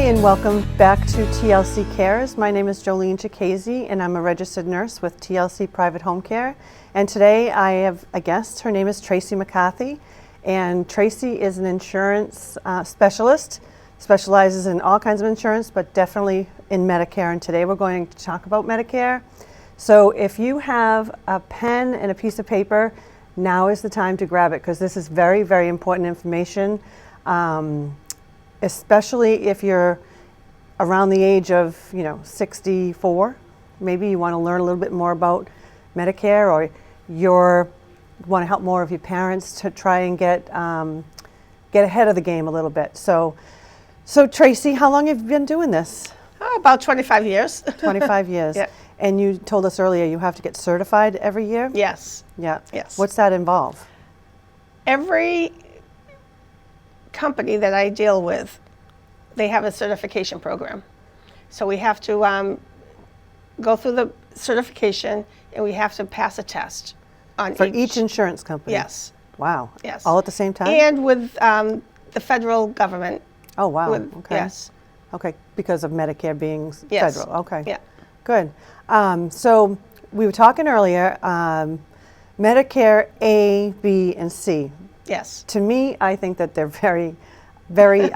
and welcome back to TLC Cares. My name is Jolene Cicchese and I'm a registered nurse with TLC Private Home Care. And today I have a guest. Her name is Tracy McCarthy. And Tracy is an insurance specialist, specializes in all kinds of insurance, but definitely in Medicare. And today we're going to talk about Medicare. So if you have a pen and a piece of paper, now is the time to grab it because this is very, very important information. Especially if you're around the age of, 64, maybe you want to learn a little bit more about Medicare, or you want to help more of your parents to try and get ahead of the game a little bit. So Tracy, how long have you been doing this? About 25 years. 25 years. Yeah. And you told us earlier you have to get certified every year? Yes. Yeah. Yes. What's that involve? Every company that I deal with, they have a certification program. So we have to go through the certification and we have to pass a test on For each insurance company? Yes. Wow. Yes. All at the same time? And with the federal government. Oh, wow. Okay. Yes. Okay, because of Medicare being Yes. federal. Okay. Yeah. Good. So we were talking earlier, Medicare A, B, and C. Yes. To me, I think that they're very, very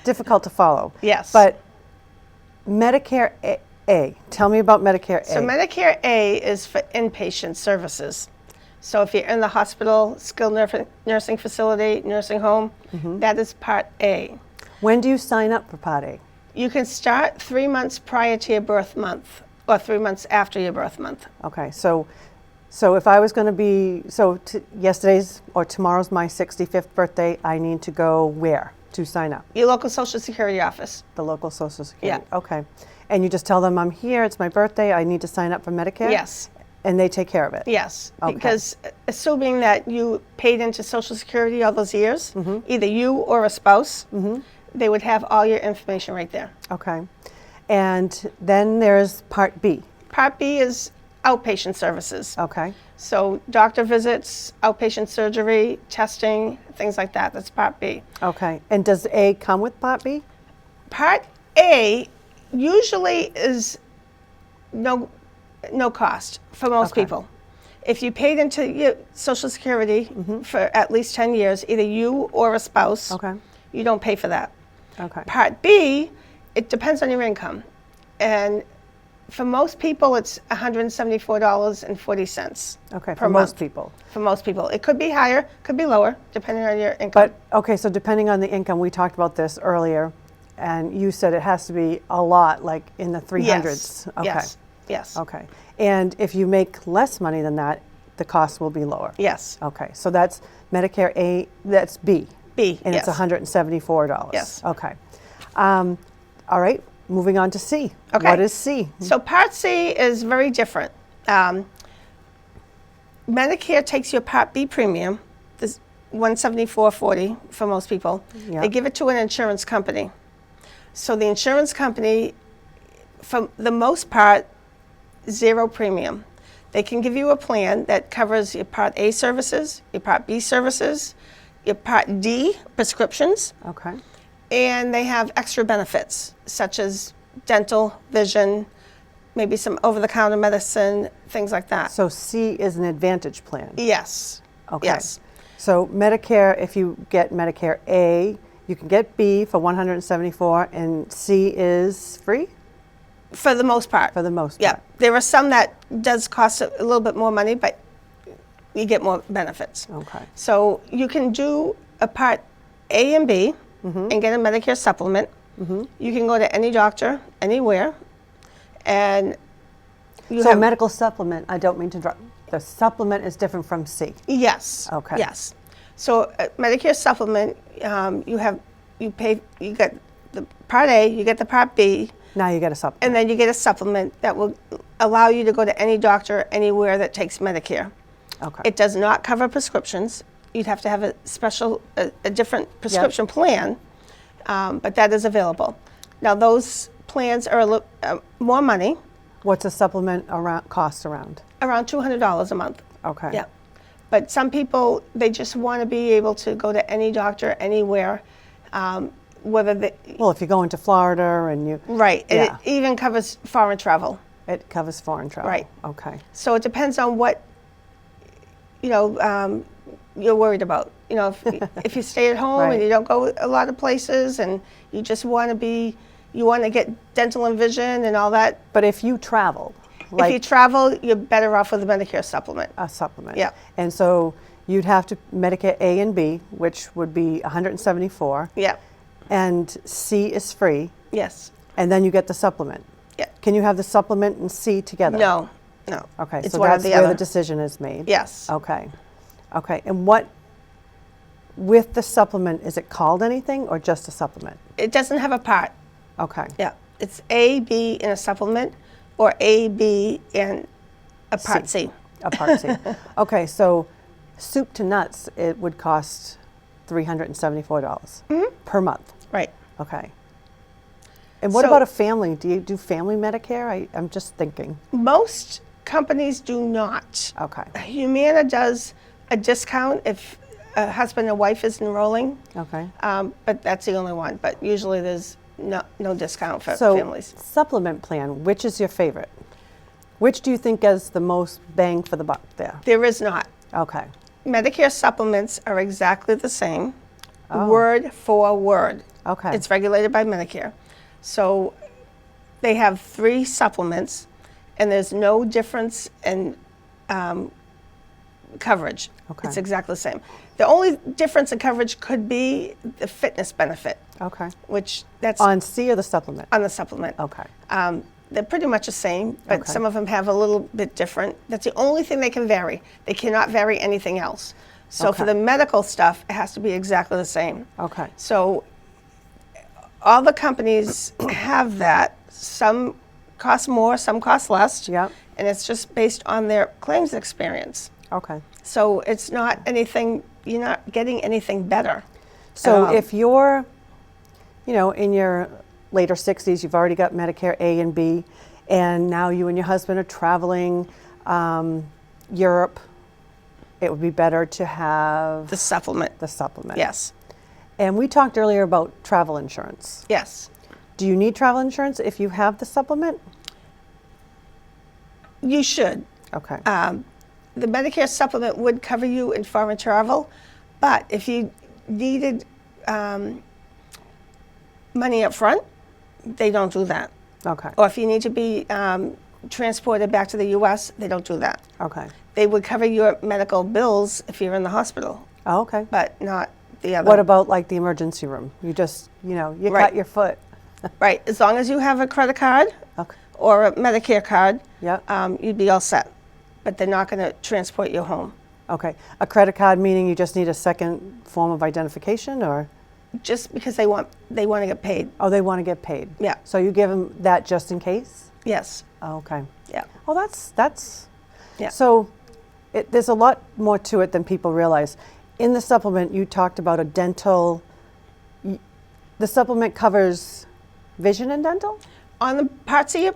difficult to follow. Yes. But Medicare A, tell me about Medicare A. So Medicare A is for inpatient services. So if you're in the hospital, skilled nursing facility, nursing home, that is Part A. When do you sign up for Part A? You can start 3 months prior to your birth month or 3 months after your birth month. Okay, so if I was going to be, yesterday's or tomorrow's my 65th birthday, I need to go where to sign up? Your local Social Security office. The local Social Security? Yeah. Okay. And you just tell them I'm here, it's my birthday, I need to sign up for Medicare? Yes. And they take care of it? Yes. Okay. Because assuming that you paid into Social Security all those years, either you or a spouse, they would have all your information right there. Okay. And then there's Part B. Part B is outpatient services. Okay. So doctor visits, outpatient surgery, testing, things like that. That's Part B. Okay. And does A come with Part B? Part A usually is no cost for most people. If you paid into your Social Security for at least 10 years, either you or a spouse, you don't pay for that. Okay. Part B, it depends on your income. And for most people, it's $174.40. Okay, per for most month. people. For most people. It could be higher, could be lower, depending on your income. But, okay, so depending on the income, we talked about this earlier, and you said it has to be a lot, like in the 300s. Yes. Okay. Yes. Yes. Okay. And if you make less money than that, the cost will be lower. Yes. Okay. So that's Medicare A, that's B. B, And yes. it's $174. Yes. Okay. All right. Moving on to C. Okay. What is C? So Part C is very different. Medicare takes your Part B premium, this $174.40 for most people. Yeah. They give it to an insurance company. So the insurance company, for the most part, zero premium. They can give you a plan that covers your Part A services, your Part B services, your Part D prescriptions, Okay. and they have extra benefits such as dental, vision, maybe some over-the-counter medicine, things like that. So C is an Advantage plan. Yes. Okay. Yes. So Medicare, if you get Medicare A, you can get B for $174, and C is free? For the most part. For the most Yeah. part. There are some that does cost a little bit more money, but you get more benefits. Okay. So you can do a Part A and B and get a Medicare supplement. You can go to any doctor, anywhere, and you So have... medical supplement, I don't mean to drop, the supplement is different from C. Yes. Okay. Yes. So Medicare supplement, you get the Part A, you get the Part B, Now you get a supplement. and then you get a supplement that will allow you to go to any doctor anywhere that takes Medicare. Okay. It does not cover prescriptions. You'd have to have a different prescription plan, but that is available. Now those plans are a little more money, What's a supplement cost around? around $200 a month. Okay. Yeah. But some people, they just want to be able to go to any doctor anywhere whether they, Well, if you're going to Florida and you, right, and yeah, it even covers foreign travel. it covers foreign travel. Right. Okay. So it depends on what, you're worried about. If you stay at home Right. and you don't go a lot of places and you just want to get dental and vision and all that. But if you traveled, If you like travel, you're better off with a Medicare supplement. a supplement. Yeah. And so you'd have to Medicare A and B, which would be 174, Yeah. and C is free, Yes. and then you get the supplement. Yeah. Can you have the supplement and C together? No. No. Okay, It's so one or that's the where other. the decision is made. Yes. Okay. Okay. And what, with the supplement, is it called anything or just a supplement? It doesn't have a part. Okay. Yeah. It's A, B in a supplement, or A, B in a part C. A part C. Okay, so soup to nuts, it would cost $374 per month. Right. Okay. And what So- about a family? Do you do family Medicare? I'm just thinking. Most companies do not. Okay. Humana does a discount if a husband and wife is enrolling, Okay. but that's the only one. But usually there's no discount for So families. supplement plan, which is your favorite? Which do you think has the most bang for the buck there? There is not. Okay. Medicare supplements are exactly the same, Oh. word for word. Okay. It's regulated by Medicare. So they have 3 supplements, and there's no difference in coverage. Okay. It's exactly the same. The only difference in coverage could be the fitness benefit, Okay. which that's on On C or the supplement? the supplement. Okay. They're pretty much the same, but Okay. some of them have a little bit different. That's the only thing they can vary. They cannot vary anything else. So for Okay. the medical stuff, it has to be exactly the same. Okay. So all the companies have that. Some cost more, some cost less. Yep. And it's just based on their claims experience. Okay. So it's not anything, you're not getting anything better. So Um, if you're, in your later 60s, you've already got Medicare A and B, and now you and your husband are traveling Europe, it would be better to have The supplement. the supplement. Yes. And we talked earlier about travel insurance. Yes. Do you need travel insurance if you have the supplement? You should. Okay. The Medicare supplement would cover you in foreign travel, but if you needed money up front, they don't do that. Okay. Or if you need to be transported back to the U.S., they don't do that. Okay. They would cover your medical bills if you're in the hospital, Oh, okay. but not the other. What about like the emergency room? You just, you Right. cut your foot. Right. As long as you have a credit card Okay. or a Medicare card, Yep. you'd be all set. But they're not going to transport you home. Okay. A credit card meaning you just need a second form of identification, or? Just because they want to get paid. Oh, they want to get paid. Yeah. So you give them that just in case? Yes. Oh, okay. Yeah. Well, that's. Yeah. So there's a lot more to it than people realize. In the supplement, you talked about a dental. The supplement covers vision and dental? On the Part C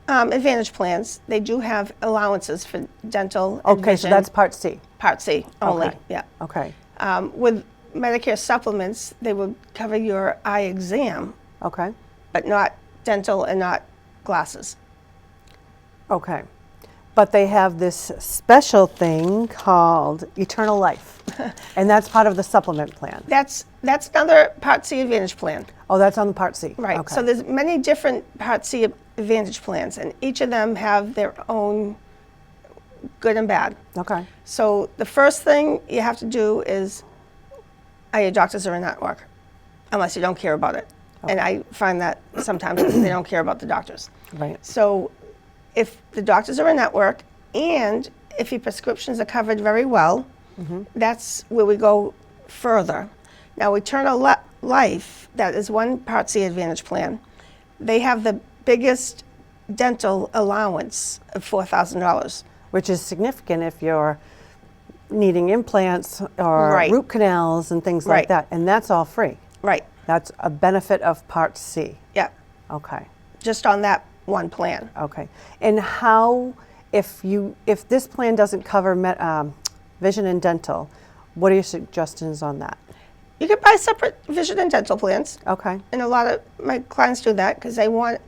Advantage plans, they do have allowances for dental and Okay, so vision. that's Part C. Part C only. Okay. Yeah. Okay. With Medicare supplements, they would cover your eye exam, Okay. but not dental and not glasses. Okay. But they have this special thing called Eternal Life. And that's part of the supplement plan. That's another Part C Advantage plan. Oh, that's on the Part C. Right. Okay. So there's many different Part C Advantage plans, and each of them have their own good and bad. Okay. So the first thing you have to do is, your doctors are in network, unless you don't care about it. And I find that sometimes they don't care about the doctors. Right. So if the doctors are in network and if your prescriptions are covered very well, that's where we go further. Now, Eternal Life, that is one Part C Advantage plan. They have the biggest dental allowance of $4,000. Which is significant if you're needing implants or Right. root canals and things like Right. that. And that's all free. Right. That's a benefit of Part C. Yeah. Okay. Just on that one plan. Okay. And how, if this plan doesn't cover vision and dental, what are your suggestions on that? You could buy separate vision and dental plans. Okay. And a lot of my clients do that because they want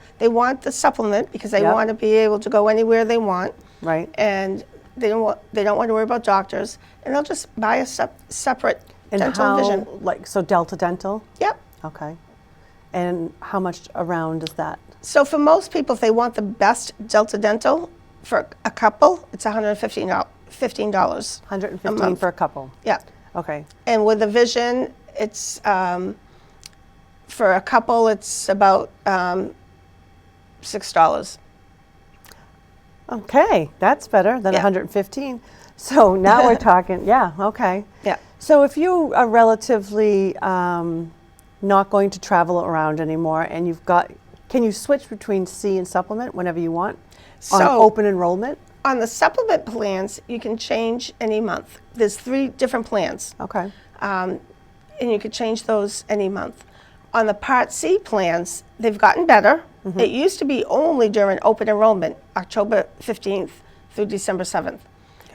the supplement because they Yep. want to be able to go anywhere they want. Right. And they don't want to worry about doctors, and they'll just buy a separate And dental vision. so Delta Dental? Yep. Okay. And how much around is that? So for most people, if they want the best Delta Dental for a couple, it's $115. $115 for a couple. Yeah. Okay. And with the vision, it's for a couple, it's about $6. Okay, that's better than Yeah. 115. So now we're talking, yeah, okay. Yeah. So if you are relatively not going to travel around anymore and can you switch between C and supplement whenever you want on So- open enrollment? On the supplement plans, you can change any month. There's 3 different plans. Okay, And you could change those any month. On the Part C plans, they've gotten better. It used to be only during open enrollment, October 15th through December 7th.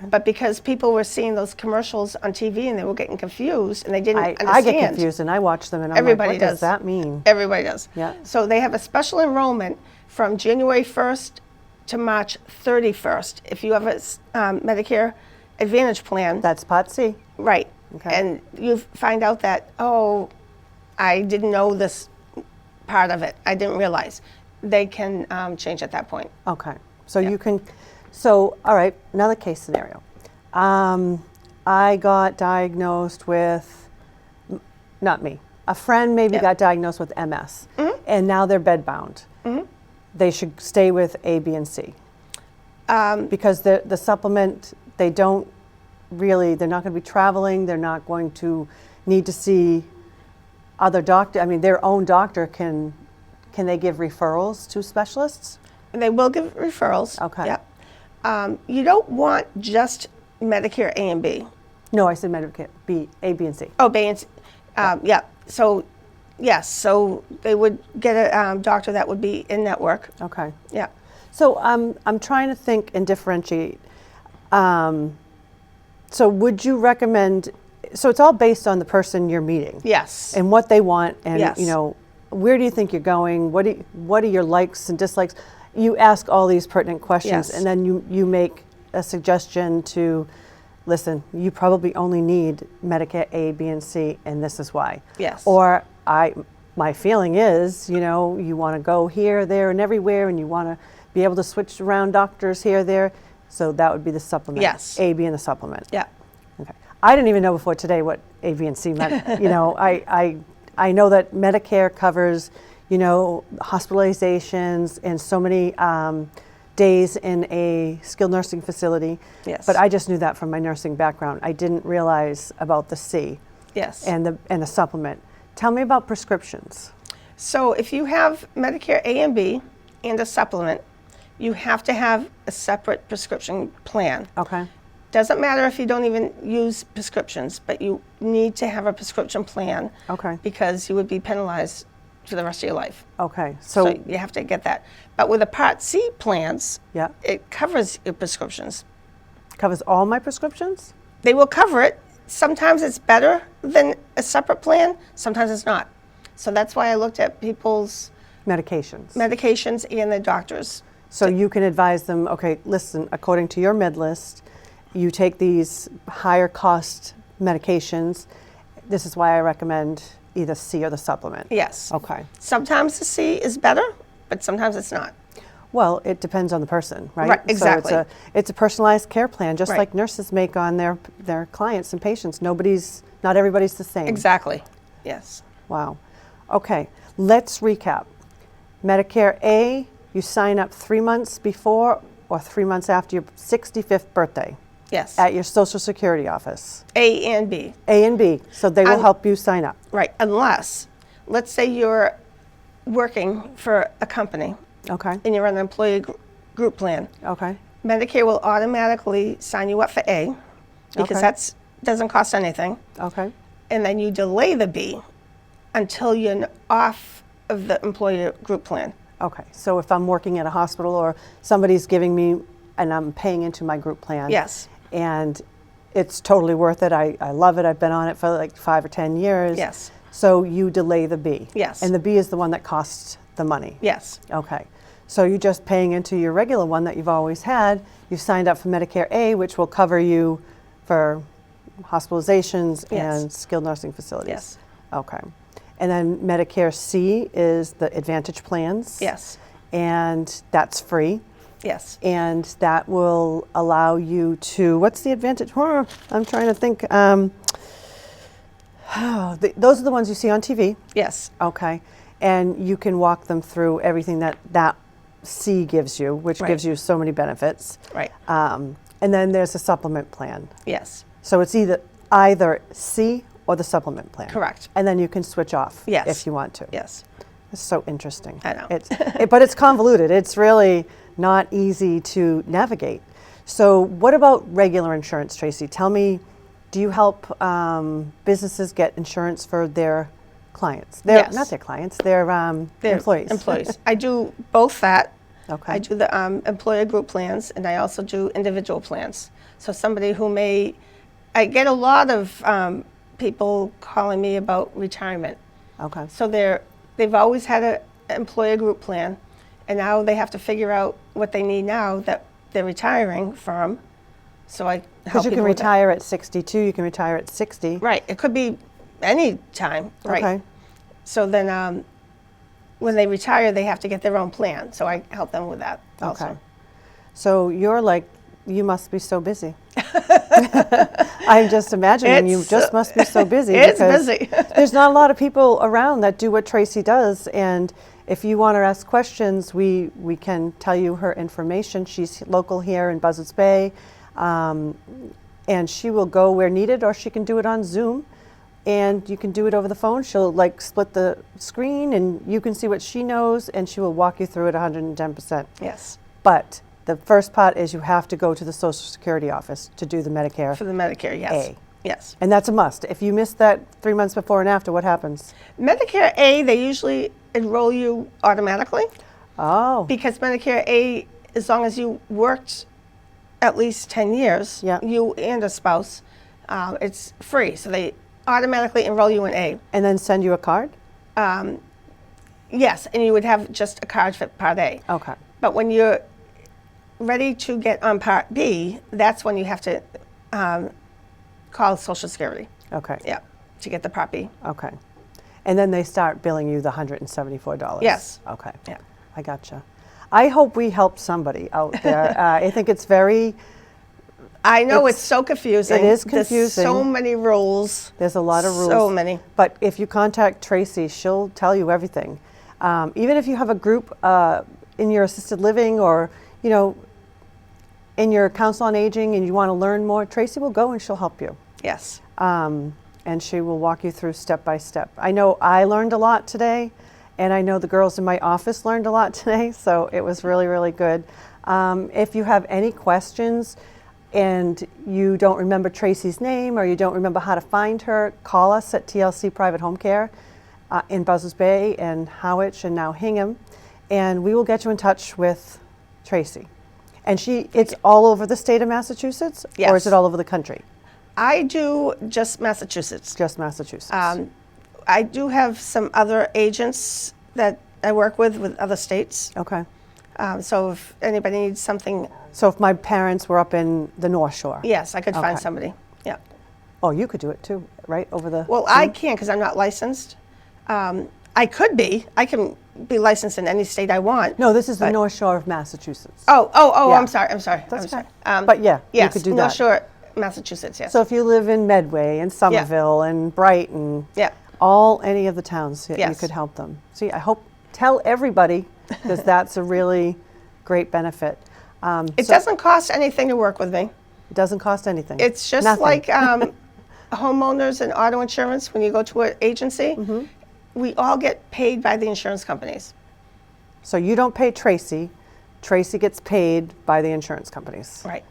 But because people were seeing those commercials on TV and they were getting confused and they didn't understand. I get confused and I watch them and I'm Everybody like, what does does. that mean? Everybody does. Yeah. So they have a special enrollment from January 1st to March 31st. If you have a Medicare Advantage plan, That's Part C. right. Okay. And you find out that, oh, I didn't know this part of it. I didn't realize. They can change at that point. Okay, so you can, so, all right, another case scenario. I got diagnosed with, not me, a friend maybe Yep. got diagnosed with MS, and now they're bedbound. They should stay with A, B, and C. Because the supplement, they're not going to be traveling, they're not going to need to see other doctor, I mean, their own doctor can they give referrals to specialists? And they will give referrals. Okay. Yep. You don't want just Medicare A and B. No, I said Medicare B, A, B, and C. Oh, B and C. Yeah. So, yes. So they would get a doctor that would be in network. Okay. Yeah. So I'm trying to think and differentiate. So would you recommend? So it's all based on the person you're meeting. Yes. And what they want, and Yes. where do you think you're going? What are your likes and dislikes? You ask all these pertinent questions, Yes. and then you make a suggestion to, listen, you probably only need Medicare A, B, and C, and this is why. Yes. Or my feeling is, you want to go here, there, and everywhere, and you want to be able to switch around doctors here, there. So that would be the supplement. Yes. A, B, and the supplement. Yeah. Okay. I didn't even know before today what A, B, and C meant. I know that Medicare covers, hospitalizations and so many days in a skilled nursing facility. Yes. But I just knew that from my nursing background. I didn't realize about the C Yes. and the supplement. Tell me about prescriptions. So if you have Medicare A and B and a supplement, you have to have a separate prescription plan. Okay. Doesn't matter if you don't even use prescriptions, but you need to have a prescription plan. Okay. Because you would be penalized for the rest of your life. Okay. So So, you have to get that. But with the Part C plans, yeah, it covers your prescriptions. covers all my prescriptions? They will cover it. Sometimes it's better than a separate plan, sometimes it's not. So that's why I looked at people's Medications. medications and the doctors. So you can advise them, okay, listen, according to your med list, you take these higher cost medications. This is why I recommend either C or the supplement. Yes. Okay. Sometimes the C is better, but sometimes it's not. Well, it depends on the person, right? Right, exactly. So it's a personalized care plan, just Right. like nurses make on their clients and patients. Not everybody's the same. Exactly. Yes. Wow. Okay, let's recap. Medicare A, you sign up 3 months before or 3 months after your 65th birthday Yes. at your Social Security office. A and B. A and B, so they will Un- help you sign up. Right. Unless, let's say you're working for a company Okay, and you're on an employee group plan. okay, Medicare will automatically sign you up for A because Okay. that's doesn't cost anything. okay, And then you delay the B until you're off of the employee group plan. okay. So if I'm working at a hospital or somebody's giving me, and I'm paying into my group plan. Yes. And it's totally worth it. I love it. I've been on it for like 5 or 10 years. Yes. So you delay the B. Yes. And the B is the one that costs the money. Yes. Okay. So you're just paying into your regular one that you've always had. You've signed up for Medicare A, which will cover you for hospitalizations Yes. and skilled nursing facilities. Yes. Okay. And then Medicare C is the Advantage plans. Yes. And that's free. Yes. And that will allow you to, what's the Advantage? I'm trying to think. Those are the ones you see on TV. Yes. Okay. And you can walk them through everything that C gives you, which Right. gives you so many benefits. Right. And then there's a supplement plan. Yes. So it's either C or the supplement plan. Correct. And then you can switch off Yes. if you want to. Yes. It's so interesting. I know. But it's convoluted. It's really not easy to navigate. So what about regular insurance, Tracy? Tell me, do you help businesses get insurance for their clients? Yes. Not their clients, their employees. Employees. I do both that. Okay. I do the employer group plans, and I also do individual plans. So somebody who I get a lot of people calling me about retirement. Okay. So they've always had an employer group plan, and now they have to figure out what they need now that they're retiring from. So I help Because you can people with that. retire at 62, you can retire at 60. Right. It could be any time. Right. Okay. So then when they retire, they have to get their own plan. So I help them with that also. Okay. So you must be so busy. I'm just imagining you just must be so busy. It's because busy. There's not a lot of people around that do what Tracy does. And if you want to ask questions, we can tell you her information. She's local here in Buzzards Bay. And she will go where needed, or she can do it on Zoom. And you can do it over the phone. She'll split the screen and you can see what she knows, and she will walk you through it 110%. Yes. But the first part is you have to go to the Social Security office to do the Medicare For the Medicare, yes. A. Yes. And that's a must. If you miss that 3 months before and after, what happens? Medicare A, they usually enroll you automatically Oh, because Medicare A, as long as you worked at least 10 years, Yeah. you and a spouse, it's free. So they automatically enroll you in A. and then send you a card? Yes, and you would have just a card for Part A. Okay. But when you're ready to get on Part B, that's when you have to call Social Security. Okay. Yeah, to get the Part B. Okay. And then they start billing you the $174. Yes. Okay. Yeah. I gotcha. I hope we help somebody out there. I think it's very, I know it's so confusing. it is There's confusing. so many rules. there's a lot of rules. So many. But if you contact Tracy, she'll tell you everything. Even if you have a group in your assisted living or, in your council on aging and you want to learn more, Tracy will go and she'll help you. Yes. And she will walk you through step by step. I know I learned a lot today, and I know the girls in my office learned a lot today, so it was really, really good. If you have any questions and you don't remember Tracy's name or you don't remember how to find her, call us at TLC Private Home Care in Buzzards Bay and Howich and now Hingham, and we will get you in touch with Tracy. And it's all over the state of Massachusetts? Or Yes. is it all over the country? I do just Massachusetts. Just Massachusetts. I do have some other agents that I work with other states. Okay. So if anybody needs something, So if my parents were up in the North Shore? yes, I could find Okay. somebody. Yeah. Oh, you could do it too, right? Over the. Well, I can't because I'm not licensed. I could be. I can be licensed in any state I want. No, this is the but- North Shore of Massachusetts. Oh, Yeah. I'm sorry. That's I'm okay. sorry. But yeah, you yes, could do North that. Shore, Massachusetts, yes. So if you live in Medway and Somerville and Brighton, Yeah. any of the towns, you Yes. could help them. See, tell everybody, because that's a really great benefit. It So doesn't cost anything to work with me. It doesn't cost anything. It's just Nothing. like homeowners and auto insurance. When you go to an agency, Mm-hmm. we all get paid by the insurance companies. So you don't pay Tracy. Tracy gets paid by the insurance companies. Right,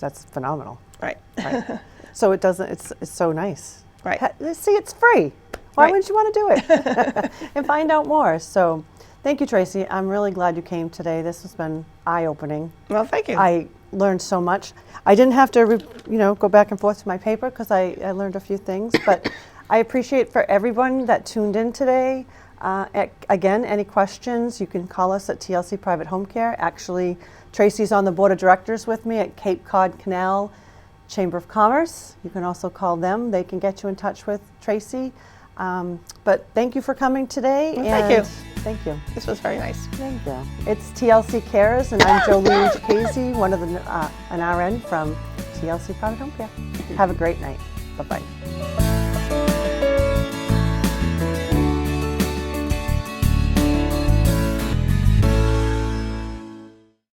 That's phenomenal. right. Right. So it doesn't. It's so nice. Right. See, it's free. Why Right. wouldn't you want to do it and find out more? So, thank you, Tracy. I'm really glad you came today. This has been eye-opening. Well, thank you. I learned so much. I didn't have to, go back and forth to my paper because I learned a few things, but I appreciate for everyone that tuned in today. Again, any questions, you can call us at TLC Private Home Care. Actually, Tracy's on the board of directors with me at Cape Cod Canal Chamber of Commerce. You can also call them. They can get you in touch with Tracy. But thank you for coming today. Well, thank you. Thank you. This was very nice. Thank you. It's TLC Cares, and I'm Jolene Cicchese, one of an RN from TLC Private Home Care. Have a great night. Bye-bye.